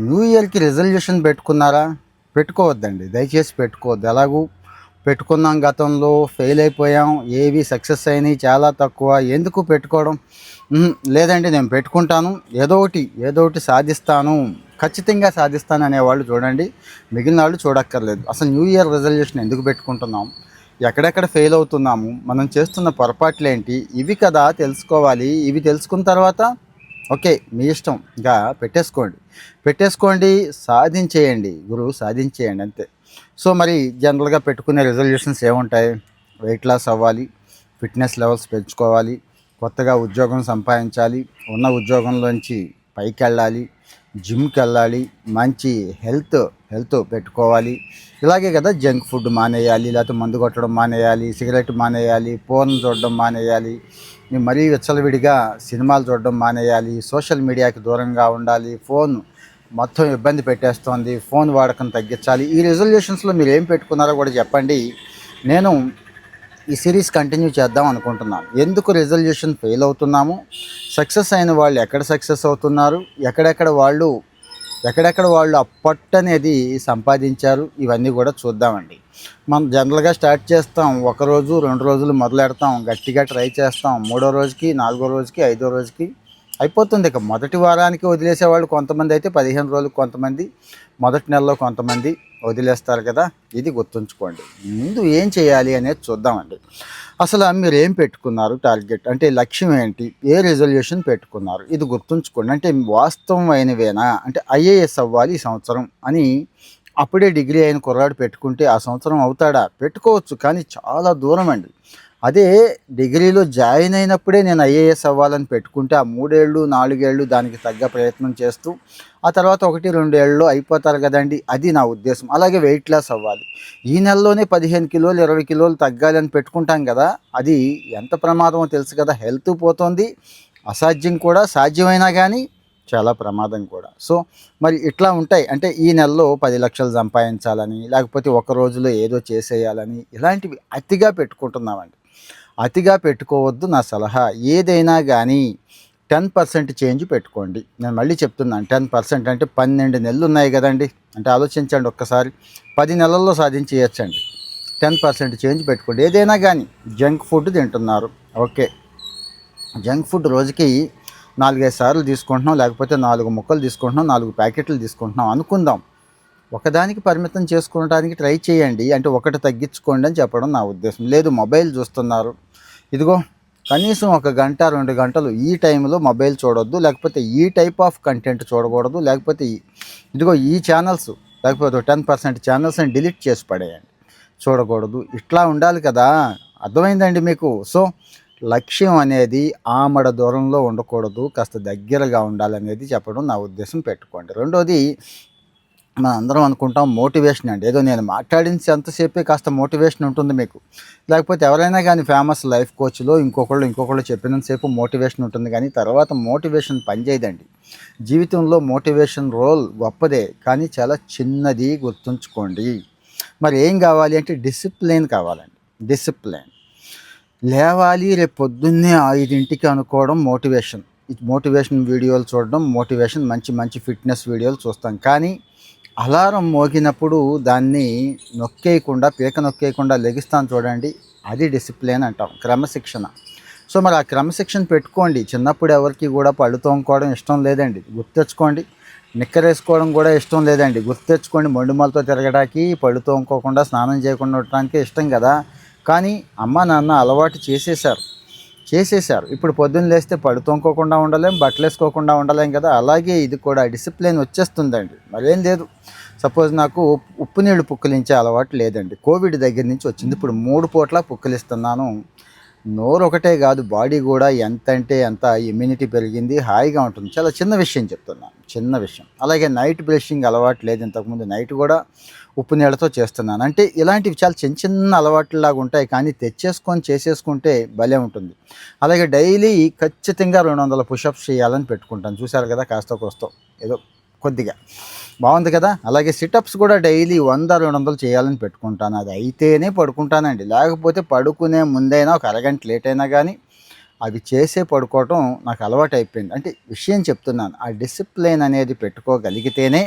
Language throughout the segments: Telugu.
న్యూ ఇయర్‌కి రిజల్యూషన్ పెట్టుకున్నారా? పెట్టుకోవద్దండి. దయచేసి పెట్టుకోవద్దు. ఎలాగూ పెట్టుకున్నాం గతంలో ఫెయిల్ అయిపోయాం. ఏవి సక్సెస్ అయినయి చాలా తక్కువ. ఎందుకు పెట్టుకోవడం? లేదండి నేను పెట్టుకుంటాను. ఏదో ఒకటి సాధిస్తాను. ఖచ్చితంగా సాధిస్తాను అనేవాళ్ళు చూడండి. మిగిలిన వాళ్ళు చూడక్కర్లేదు. అసలు న్యూ ఇయర్ రిజల్యూషన్ ఎందుకు పెట్టుకుంటున్నాం? ఎక్కడెక్కడ ఫెయిల్ అవుతున్నాము? మనం చేస్తున్న పొరపాట్లేంటి? ఇవి కదా తెలుసుకోవాలి. ఇవి తెలుసుకున్న తర్వాత ఓకే. మీ ఇష్టం. ఇంకా పెట్టేసుకోండి. సాధించేయండి. సాధించేయండి అంతే. సో, మరి జనరల్‌గా పెట్టుకునే రిజల్యూషన్స్ ఏముంటాయి? వెయిట్ లాస్ అవ్వాలి, ఫిట్‌నెస్ లెవెల్స్ పెంచుకోవాలి, కొత్తగా ఉద్యోగం సంపాదించాలి, ఉన్న ఉద్యోగంలోంచి పైకెళ్ళాలి, జిమ్‌కెళ్ళాలి, మంచి హెల్త్ పెట్టుకోవాలి. ఇలాగే కదా జంక్ ఫుడ్ మానేయాలి, లేకపోతే మందు కొట్టడం మానేయాలి, సిగరెట్ మానేయాలి, పోర్న్ చూడడం మానేయాలి, మరీ విచ్చలవిడిగా సినిమాలు చూడడం మానేయాలి, సోషల్ మీడియాకి దూరంగా ఉండాలి, ఫోన్ మొత్తం ఇబ్బంది పెట్టేస్తోంది, ఫోన్ వాడకం తగ్గించాలి. ఈ రిజల్యూషన్స్లో మీరు ఏం పెట్టుకున్నారో కూడా చెప్పండి. నేను ఈ సిరీస్ కంటిన్యూ చేద్దాం అనుకుంటున్నాను. ఎందుకు రిజల్యూషన్ ఫెయిల్ అవుతున్నాము, సక్సెస్ అయిన వాళ్ళు ఎక్కడ సక్సెస్ అవుతున్నారు, ఎక్కడెక్కడ వాళ్ళు ఆ పట్టనేది సంపాదించారు, ఇవన్నీ కూడా చూద్దామండి. మనం జనరల్గా స్టార్ట్ చేస్తాం, ఒకరోజు 2 రోజులు మొదలెడతాం, గట్టిగా ట్రై చేస్తాం, మూడో రోజుకి, నాలుగో రోజుకి, ఐదో రోజుకి అయిపోతుంది. ఇక మొదటి వారానికి వదిలేసేవాళ్ళు కొంతమంది అయితే 15 రోజులకు కొంతమంది, మొదటి నెలలో కొంతమంది వదిలేస్తారు కదా. ఇది గుర్తుంచుకోండి. ముందు ఏం చేయాలి అనేది చూద్దామండి. అసలు మీరు ఏం పెట్టుకున్నారు టార్గెట్, అంటే లక్ష్యం ఏంటి, ఏ రిజల్యూషన్ పెట్టుకున్నారు, ఇది గుర్తుంచుకోండి. అంటే వాస్తవమైనవేనా, అంటే ఐఏఎస్ అవ్వాలి ఈ సంవత్సరం అని అప్పుడే డిగ్రీ అయిన కుర్రాడు పెట్టుకుంటే ఆ సంవత్సరం అవుతాడా? పెట్టుకోవచ్చు, కానీ చాలా దూరం అండి. అదే డిగ్రీలో జాయిన్ అయినప్పుడే నేను ఐఏఎస్ అవ్వాలని పెట్టుకుంటే ఆ 3 ఏళ్ళు 4 ఏళ్ళు దానికి తగ్గ ప్రయత్నం చేస్తూ ఆ తర్వాత 1-2 ఏళ్ళలో అయిపోతారు కదండి. అది నా ఉద్దేశం. అలాగే వెయిట్ లాస్ అవ్వాలి, ఈ నెలలోనే 15 కిలోలు 20 కిలోలు తగ్గాలి అని పెట్టుకుంటాం కదా. అది ఎంత ప్రమాదమో తెలుసు కదా. హెల్త్ పోతుంది, అసాధ్యం కూడా, సాధ్యమైనా కానీ చాలా ప్రమాదం కూడా. సో మరి ఇట్లా ఉంటాయి. అంటే ఈ నెలలో 10 లక్షలు సంపాదించాలని, లేకపోతే ఒక రోజులో ఏదో చేసేయాలని, ఇలాంటివి అతిగా పెట్టుకుంటున్నామండి. అతిగా పెట్టుకోవద్దు నా సలహా. ఏదైనా కానీ 10% చేంజ్ పెట్టుకోండి. నేను మళ్ళీ చెప్తున్నాను, 10% అంటే 12 నెలలు ఉన్నాయి కదండి. అంటే ఆలోచించండి ఒక్కసారి, 10 నెలల్లో సాధించేయచ్చండి. 10% చేంజ్ పెట్టుకోండి. ఏదైనా కానీ జంక్ ఫుడ్ తింటున్నారు, ఓకే. జంక్ ఫుడ్ రోజుకి 4-5 సార్లు తీసుకుంటున్నాం, లేకపోతే 4 ముక్కలు తీసుకుంటున్నాం, 4 ప్యాకెట్లు తీసుకుంటున్నాం అనుకుందాం. ఒకదానికి పరిమితం చేసుకోవడానికి ట్రై చేయండి. అంటే ఒకటి తగ్గించుకోండి అని చెప్పడం నా ఉద్దేశం. లేదు మొబైల్ చూస్తున్నారు, ఇదిగో కనీసం 1 గంట 2 గంటలు ఈ టైంలో మొబైల్ చూడొద్దు, లేకపోతే ఈ టైప్ ఆఫ్ కంటెంట్ చూడకూడదు, లేకపోతే ఇదిగో ఈ ఛానల్స్, లేకపోతే 10% ఛానల్స్ని డిలీట్ చేసి పడేయండి, చూడకూడదు. ఇట్లా ఉండాలి కదా. అర్థమైందండి మీకు? సో లక్ష్యం అనేది ఆమడ దూరంలో ఉండకూడదు, కాస్త దగ్గరగా ఉండాలనేది చెప్పడం నా ఉద్దేశం. పెట్టుకోండి. రెండోది, మనం అందరం అనుకుంటాం మోటివేషన్ అండి. ఏదో నేను మాట్లాడించి ఎంతసేపే కాస్త మోటివేషన్ ఉంటుంది మీకు. లేకపోతే ఎవరైనా కానీ ఫేమస్ లైఫ్ కోచ్లో ఇంకొకళ్ళు చెప్పినంతసేపు మోటివేషన్ ఉంటుంది, కానీ తర్వాత మోటివేషన్ పనిచేయదండి. జీవితంలో మోటివేషన్ రోల్ గొప్పదే, కానీ చాలా చిన్నది, గుర్తుంచుకోండి. మరి ఏం కావాలి అంటే డిసిప్లిన్ కావాలండి. డిసిప్లిన్. లేవాలి రేపు పొద్దున్నే 5కి అనుకోవడం మోటివేషన్. మోటివేషన్ వీడియోలు చూడడం మోటివేషన్, మంచి మంచి ఫిట్నెస్ వీడియోలు చూస్తాం. కానీ అలారం మోగినప్పుడు దాన్ని పీక నొక్కేయకుండా లెగిస్తాను చూడండి, అది డిసిప్లిన్ అంటాం, క్రమశిక్షణ. సో మరి ఆ క్రమశిక్షణ పెట్టుకోండి. చిన్నప్పుడు ఎవరికి కూడా పళ్ళు తోముకోవడం ఇష్టం లేదండి, గుర్తెచ్చుకోండి. నిక్కరేసుకోవడం కూడా ఇష్టం లేదండి, గుర్తెచ్చుకోండి. మొండిమలతో తిరగడానికి, పళ్ళు తోముకోకుండా, స్నానం చేయకుండా ఉండటానికి ఇష్టం కదా. కానీ అమ్మ నాన్న అలవాటు చేసేశారు. ఇప్పుడు పొద్దున్న లేస్తే పళ్ళు తోముకోకుండా ఉండలేం, బట్టలు వేసుకోకుండా ఉండలేం కదా. అలాగే ఇది కూడా డిసిప్లిన్ వచ్చేస్తుందండి, మరేం లేదు. సపోజ్ నాకు ఉప్పు నీళ్ళు పుక్కిలించే అలవాటు లేదండి, కోవిడ్ దగ్గర నుంచి వచ్చింది. ఇప్పుడు 3 పూట్ల పుక్కిలిస్తున్నాను. నోరు ఒకటే కాదు, బాడీ కూడా ఎంత అంటే ఎంత ఇమ్యూనిటీ పెరిగింది, హాయిగా ఉంటుంది. చాలా చిన్న విషయం చెప్తున్నాను, చిన్న విషయం. అలాగే నైట్ బ్రషింగ్ అలవాటు లేదు, ఇంతకుముందు నైట్ కూడా ఉప్పు నీళ్ళతో చేస్తున్నాను. అంటే ఇలాంటివి చాలా చిన్న చిన్న అలవాట్లలాగా ఉంటాయి, కానీ తెచ్చేసుకొని చేసేసుకుంటే భలే ఉంటుంది. అలాగే డైలీ ఖచ్చితంగా 200 పుషప్స్ చేయాలని పెట్టుకుంటాను. చూశారు కదా, కాస్త కోస్తో ఏదో కొద్దిగా బాగుంది కదా. అలాగే సిటప్స్ కూడా డైలీ 100-200 చేయాలని పెట్టుకుంటాను. అది అయితేనే పడుకుంటానండి, లేకపోతే పడుకునే ముందైనా ఒక అరగంట లేట్ అయినా కానీ అవి చేసే పడుకోవటం నాకు అలవాటు అయిపోయింది. అంటే విషయం చెప్తున్నాను. ఆ డిసిప్లిన్ అనేది పెట్టుకోగలిగితేనే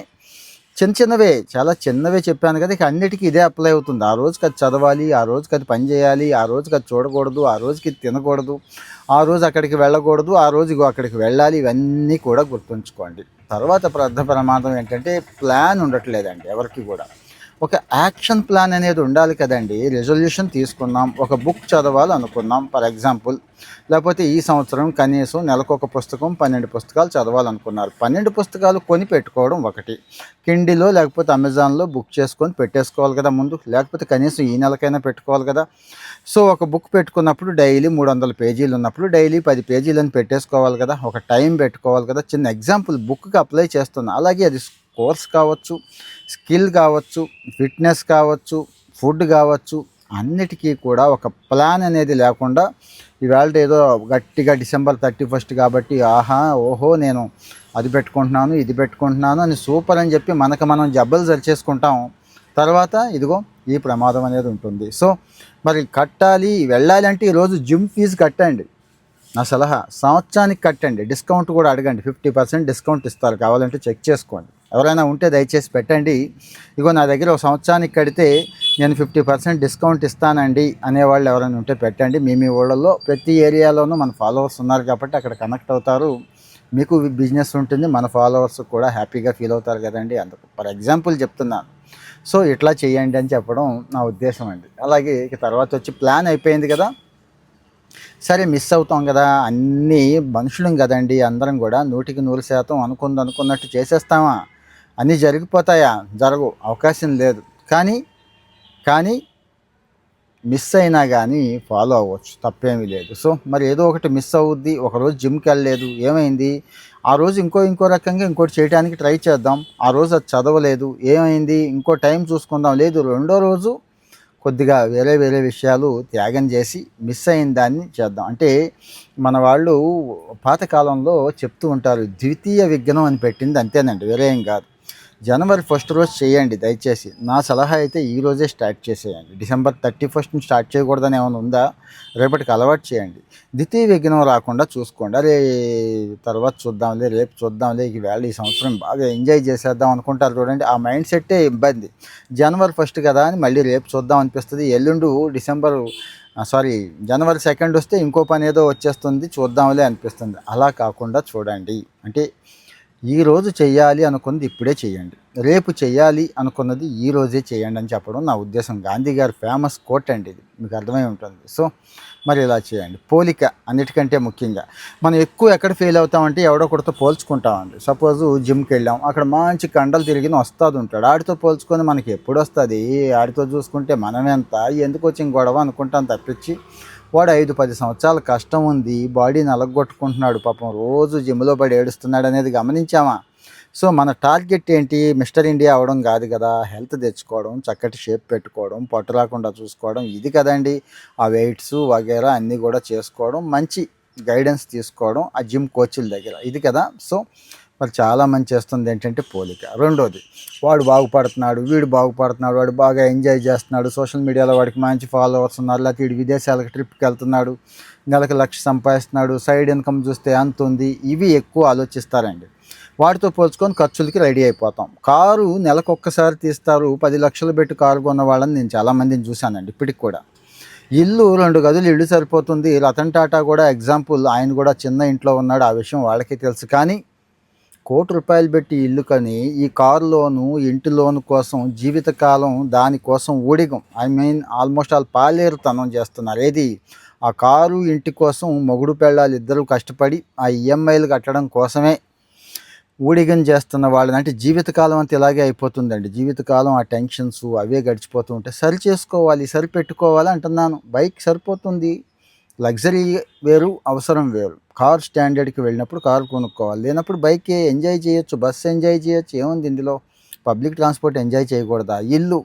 చిన్న చిన్నవే, చాలా చిన్నవే చెప్పాను కదా! ఇక అన్నిటికి ఇదే అప్లై అవుతుంది. ఆ రోజుకి అది చదవాలి, ఆ రోజుకి అది పని చేయాలి, ఆ రోజుకి అది చూడకూడదు, ఆ రోజుకి ఇది తినకూడదు, ఆ రోజు అక్కడికి వెళ్ళకూడదు, ఆ రోజు ఇగో అక్కడికి వెళ్ళాలి. ఇవన్నీ కూడా గుర్తుంచుకోండి. తర్వాత ప్రమాదం ఏంటంటే ప్లాన్ ఉండట్లేదండి ఎవరికి కూడా. ఒక యాక్షన్ ప్లాన్ అనేది ఉండాలి కదండీ! రెజల్యూషన్ తీసుకున్నాం. ఒక బుక్ చదవాలనుకున్నాం ఫర్ ఎగ్జాంపుల్. లేకపోతే ఈ సంవత్సరం కనీసం నెలకొక పుస్తకం, 12 పుస్తకాలు చదవాలనుకున్నారు. 12 పుస్తకాలు కొని పెట్టుకోవడం ఒకటి. కిండిలో లేకపోతే అమెజాన్‌లో బుక్ చేసుకొని పెట్టేసుకోవాలి కదా ముందు. లేకపోతే కనీసం ఈ నెలకైనా పెట్టుకోవాలి కదా! సో, ఒక బుక్ పెట్టుకున్నప్పుడు డైలీ 300 పేజీలు ఉన్నప్పుడు డైలీ 10 పేజీలని పెట్టేసుకోవాలి కదా! ఒక టైం పెట్టుకోవాలి కదా! చిన్న ఎగ్జాంపుల్ బుక్‌కి అప్లై చేస్తున్నా. అలాగే అది కోర్స్ కావచ్చు, స్కిల్ కావచ్చు, ఫిట్‌నెస్ కావచ్చు, ఫుడ్ కావచ్చు, అన్నిటికీ కూడా ఒక ప్లాన్ అనేది లేకుండా ఇవాళ ఏదో గట్టిగా డిసెంబర్ 31 కాబట్టి ఆహా! ఓహో! నేను అది పెట్టుకుంటున్నాను, ఇది పెట్టుకుంటున్నాను అని సూపర్ అని చెప్పి మనకు మనం జబ్బలు సరిచేసుకుంటాం. తర్వాత ఇదిగో ఈ ప్రమాదం అనేది ఉంటుంది. సో, మరి కట్టాలి, వెళ్ళాలి అంటే ఈరోజు జిమ్ ఫీజు కట్టండి. నా సలహా సంవత్సరానికి కట్టండి. డిస్కౌంట్ కూడా అడగండి. 50% డిస్కౌంట్ ఇస్తారు. కావాలంటే చెక్ చేసుకోండి. ఎవరైనా ఉంటే దయచేసి పెట్టండి. ఇగో నా దగ్గర ఒక సంవత్సరానికి కడితే నేను 50% డిస్కౌంట్ ఇస్తానండి అనేవాళ్ళు ఎవరైనా ఉంటే పెట్టండి. మీ ఊళ్ళల్లో ప్రతి ఏరియాలోనూ మన ఫాలోవర్స్ ఉన్నారు కాబట్టి అక్కడ కనెక్ట్ అవుతారు. మీకు బిజినెస్ ఉంటుంది. మన ఫాలోవర్స్ కూడా హ్యాపీగా ఫీల్ అవుతారు కదండీ! అందుకు ఫర్ ఎగ్జాంపుల్ చెప్తున్నాను. సో, ఇట్లా చేయండి అని చెప్పడం నా ఉద్దేశం అండి. అలాగే ఇక తర్వాత వచ్చి ప్లాన్ అయిపోయింది కదా! సరే మిస్ అవుతాం కదా! అన్నీ మనుషులం కదండీ! అందరం కూడా 100% అనుకున్నట్టు చేసేస్తామా? అన్నీ జరిగిపోతాయా? జరగవు. అవకాశం లేదు. కానీ, కానీ మిస్ అయినా గానీ ఫాలో అవ్వచ్చు. తప్పేమీ లేదు. సో, మరి ఏదో ఒకటి మిస్ అవుద్ది. ఒకరోజు జిమ్‌కెళ్ళలేదు. ఏమైంది? ఆ రోజు ఇంకో రకంగా ఇంకోటి చేయడానికి ట్రై చేద్దాం. ఆ రోజు అది చదవలేదు. ఏమైంది? ఇంకో టైం చూసుకుందాం. లేదు రెండో రోజు కొద్దిగా వేరే విషయాలు త్యాగం చేసి మిస్ అయిన దాన్ని చేద్దాం. అంటే మన వాళ్ళు పాతకాలంలో చెప్తూ ఉంటారు. ద్వితీయ విఘ్నం అని పెట్టింది అంతేనండి. వేరే ఏం కాదు. జనవరి 1 రోజు చేయండి దయచేసి. నా సలహా అయితే ఈ రోజే స్టార్ట్ చేసేయండి. డిసెంబర్ 31 స్టార్ట్ చేయకూడదని ఏమైనా ఉందా? రేపటికి అలవాటు చేయండి. ద్వితీయ విఘ్నం రాకుండా చూసుకోండి. అరే! తర్వాత చూద్దాంలే, రేపు చూద్దాంలే, ఈవేళ ఈ సంవత్సరం బాగా ఎంజాయ్ చేసేద్దాం అనుకుంటారు చూడండి. ఆ మైండ్ సెట్టే ఇబ్బంది. జనవరి 1 కదా అని మళ్ళీ రేపు చూద్దాం అనిపిస్తది. ఎల్లుండు సారీ జనవరి 2 వస్తే ఇంకో పనేదో వచ్చేస్తుంది చూద్దాంలే అనిపిస్తుంది. అలా కాకుండా చూడండి. అంటే ఈరోజు చెయ్యాలి అనుకున్నది ఇప్పుడే చేయండి. రేపు చెయ్యాలి అనుకున్నది ఈరోజే చేయండి అని చెప్పడం నా ఉద్దేశం. గాంధీ గారి ఫేమస్ కోట్ అండి ఇది. మీకు అర్థమై ఉంటుంది. సో, మరి ఇలా చేయండి. పోలిక అన్నిటికంటే ముఖ్యంగా. మనం ఎక్కువ ఎక్కడ ఫెయిల్ అవుతామంటే ఎవడో ఒకడితో పోల్చుకుంటామండి. సపోజు జిమ్‌కెళ్ళాం. అక్కడ మంచి కండలు తిరిగిన వస్తాదు ఉంటాడు. ఆడితో పోల్చుకొని మనకి ఎప్పుడొస్తది? ఆడితో చూసుకుంటే మనమెంత? ఎందుకొచ్చిన గొడవ అనుకుంటాం తప్పించి వాడు 5, 10 సంవత్సరాల కష్టం ఉంది. బాడీని నలగొట్టుకుంటున్నాడు. పాపం రోజు జిమ్‌లో పడి ఏడుస్తున్నాడు అనేది గమనించామా? సో, మన టార్గెట్ ఏంటి? మిస్టర్ ఇండియా అవ్వడం కాదు కదా! హెల్త్ తెచ్చుకోవడం, చక్కటి షేప్ పెట్టుకోవడం, పట్టు రాకుండా చూసుకోవడం ఇది కదండీ! ఆ వెయిట్స్ వగైరా అన్నీ కూడా చేసుకోవడం, మంచి గైడెన్స్ తీసుకోవడం ఆ జిమ్ కోచ్‌ల దగ్గర. ఇది కదా! సో, మరి చాలామంది చేస్తుంది ఏంటంటే పోలిక. రెండోది వాడు బాగుపడుతున్నాడు, వీడు బాగుపడుతున్నాడు, వాడు బాగా ఎంజాయ్ చేస్తున్నాడు, సోషల్ మీడియాలో వాడికి మంచి ఫాలోవర్స్ ఉన్నారు, లేకపోతే వీడు విదేశాలకు ట్రిప్‌కి వెళ్తున్నాడు, నెలకు 1,00,000 సంపాదిస్తున్నాడు, సైడ్ ఇన్కమ్ చూస్తే అంతుంది. ఇవి ఎక్కువ ఆలోచిస్తారండి. వాటితో పోల్చుకొని ఖర్చులకి రెడీ అయిపోతాం. కారు నెలకొక్కసారి తీస్తారు. 10 లక్షలు పెట్టి కారు కొన్న వాళ్ళని నేను చాలామందిని చూశానండి ఇప్పటికి కూడా. ఇల్లు 2 గదులు ఇల్లు సరిపోతుంది. రతన్ టాటా కూడా ఎగ్జాంపుల్ ఆయన కూడా చిన్న ఇంట్లో ఉన్నాడు. ఆ విషయం వాళ్ళకే తెలుసు. కానీ ₹1,00,00,000 పెట్టి ఇల్లు కొని ఈ కారు లోను, ఇంటి లోను కోసం జీవితకాలం దానికోసం ఊడిగం ఆల్మోస్ట్ ఆల్ పాలేరుతనం చేస్తున్నారు. ఏది? ఆ కారు, ఇంటి కోసం మొగుడు పెళ్ళాలు ఇద్దరూ కష్టపడి ఆ ఈఎంఐలు కట్టడం కోసమే ఊడిగం చేస్తున్న వాళ్ళని అంటే జీవితకాలం అంతా ఇలాగే అయిపోతుందండి. జీవితకాలం ఆ టెన్షన్స్ అవే గడిచిపోతూ ఉంటాయి. సరి చేసుకోవాలి, సరిపెట్టుకోవాలి అంటున్నాను. బైక్ సరిపోతుంది. లగ్జరీ వేరు, అవసరం వేరు. కార్ స్టాండర్డ్‌కి వెళ్ళినప్పుడు కారు కొనుక్కోవాలి. లేనప్పుడు బైకే ఎంజాయ్ చేయొచ్చు. బస్సు ఎంజాయ్ చేయొచ్చు. ఏముంది ఇందులో? పబ్లిక్ ట్రాన్స్‌పోర్ట్ ఎంజాయ్ చేయకూడదా? ఇల్లు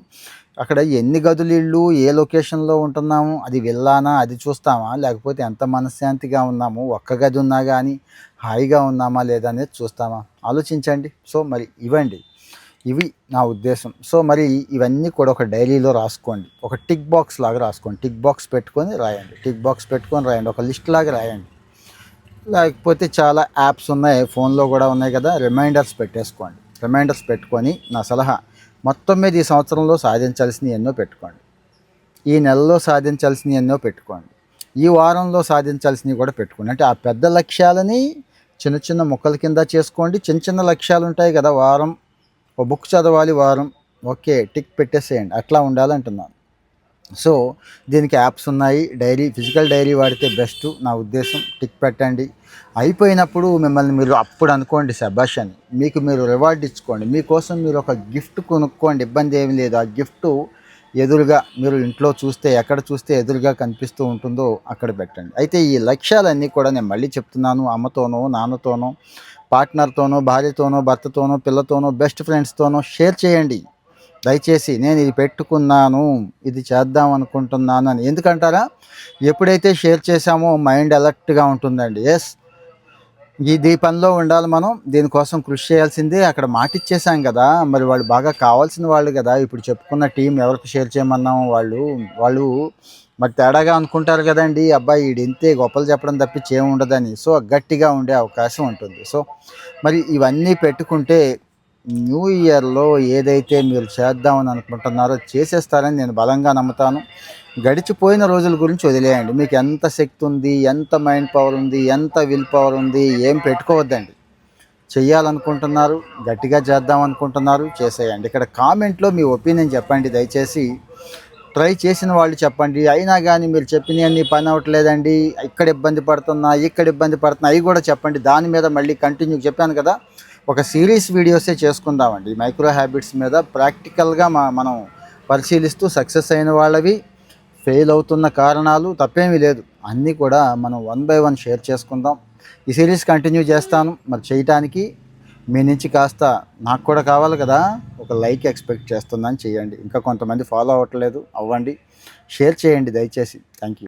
అక్కడ ఎన్ని గదులు ఇల్లు, ఏ లొకేషన్‌లో ఉంటున్నాము, అది విల్లానా అది చూస్తామా? లేకపోతే ఎంత మనశ్శాంతిగా ఉన్నాము, ఒక్క గది ఉన్నా గానీ హాయిగా ఉన్నామా లేదా అనేది చూస్తామా? ఆలోచించండి. సో, మరి ఇవి నా ఉద్దేశం. సో, మరి ఇవన్నీ కూడా ఒక డైరీలో రాసుకోండి. ఒక టిక్ బాక్స్ లాగా రాసుకోండి. టిక్ బాక్స్ పెట్టుకొని రాయండి. టిక్ బాక్స్ పెట్టుకొని రాయండి. ఒక లిస్ట్ లాగా రాయండి. లేకపోతే చాలా యాప్స్ ఉన్నాయి, ఫోన్లో కూడా ఉన్నాయి కదా, రిమైండర్స్ పెట్టేసుకోండి. రిమైండర్స్ పెట్టుకొని నా సలహా మొత్తం మీద ఈ సంవత్సరంలో సాధించాల్సినవి ఎన్నో పెట్టుకోండి, ఈ నెలలో సాధించాల్సినవి ఎన్నో పెట్టుకోండి, ఈ వారంలో సాధించాల్సినవి కూడా పెట్టుకోండి. అంటే ఆ పెద్ద లక్ష్యాలని చిన్న చిన్న ముక్కల కింద చేసుకోండి. చిన్న చిన్న లక్ష్యాలు ఉంటాయి కదా, వారం ఒక బుక్ చదవాలి, వారం ఓకే టిక్ పెట్టేసేయండి, అట్లా ఉండాలంటున్నాను. సో దీనికి యాప్స్ ఉన్నాయి, డైరీ ఫిజికల్ డైరీ వాడితే బెస్ట్ నా ఉద్దేశం. టిక్ పెట్టండి, అయిపోయినప్పుడు మిమ్మల్ని మీరు అప్పుడు అనుకోండి శబాష్ అని, మీకు మీరు రివార్డ్ ఇచ్చుకోండి. మీకోసం మీరు ఒక గిఫ్ట్ కొనుక్కోండి, ఇబ్బంది ఏమి లేదు. ఆ గిఫ్ట్ ఎదురుగా మీరు ఇంట్లో చూస్తే, ఎక్కడ చూస్తే ఎదురుగా కనిపిస్తూ ఉంటుందో అక్కడ పెట్టండి. అయితే ఈ లక్ష్యాలన్నీ కూడా నేను మళ్ళీ చెప్తున్నాను, అమ్మతోనో నాన్నతోనో పార్ట్నర్తోనో భార్యతోనో భర్తతోనో పిల్లతోనో బెస్ట్ ఫ్రెండ్స్తోనో షేర్ చేయండి దయచేసి. నేను ఇది పెట్టుకున్నాను, ఇది చేద్దాం అనుకుంటున్నాను అని. ఎందుకంటారా, ఎప్పుడైతే షేర్ చేశామో మైండ్ అలర్ట్గా ఉంటుందండి. ఎస్, ఇది పనిలో ఉండాలి, మనం దీనికోసం కృషి చేయాల్సిందే. అక్కడ మాట ఇచ్చేసాం కదా, మరి వాళ్ళు బాగా కావాల్సిన వాళ్ళు కదా, ఇప్పుడు చెప్పుకున్న టీం ఎవరికి షేర్ చేయమన్నాం, వాళ్ళు వాళ్ళు మరి తేడాగా అనుకుంటారు కదండి, అబ్బాయి వీడు ఇంతే గొప్పలు చెప్పడం తప్పించి ఏమి ఉండదని. సో గట్టిగా ఉండే అవకాశం ఉంటుంది. సో మరి ఇవన్నీ పెట్టుకుంటే న్యూ ఇయర్లో ఏదైతే మీరు చేద్దామని అనుకుంటున్నారో చేసేస్తారని నేను బలంగా నమ్ముతాను. గడిచిపోయిన రోజుల గురించి వదిలేయండి. మీకు ఎంత శక్తి ఉంది, ఎంత మైండ్ పవర్ ఉంది, ఎంత విల్ పవర్ ఉంది, ఏం పెట్టుకోవద్దండి. చెయ్యాలనుకుంటున్నారు, గట్టిగా చేద్దాం అనుకుంటున్నారు, చేసేయండి. ఇక్కడ కామెంట్లో మీ ఒపీనియన్ చెప్పండి దయచేసి. ట్రై చేసిన వాళ్ళు చెప్పండి. అయినా కానీ మీరు చెప్పినవన్నీ పని అవ్వట్లేదండి, ఇక్కడ ఇబ్బంది పడుతున్నా, ఇక్కడ ఇబ్బంది పడుతున్నా, అవి కూడా చెప్పండి. దాని మీద మళ్ళీ కంటిన్యూ చెప్పాను కదా, ఒక సిరీస్ వీడియోసే చేసుకుందామండి మైక్రో హ్యాబిట్స్ మీద ప్రాక్టికల్గా మనం పరిశీలిస్తూ సక్సెస్ అయిన వాళ్ళవి, ఫెయిల్ అవుతున్న కారణాలు, తప్పేమీ లేదు, అన్నీ కూడా మనం 1 by 1 షేర్ చేసుకుందాం. ఈ సిరీస్ కంటిన్యూ చేస్తాను. మరి చేయటానికి మీ నుంచి కాస్త నాకు కూడా కావాలి కదా, ఒక లైక్ ఎక్స్పెక్ట్ చేస్తుందని చేయండి. ఇంకా కొంతమంది ఫాలో అవ్వట్లేదు, అవ్వండి, షేర్ చేయండి దయచేసి. Thank you.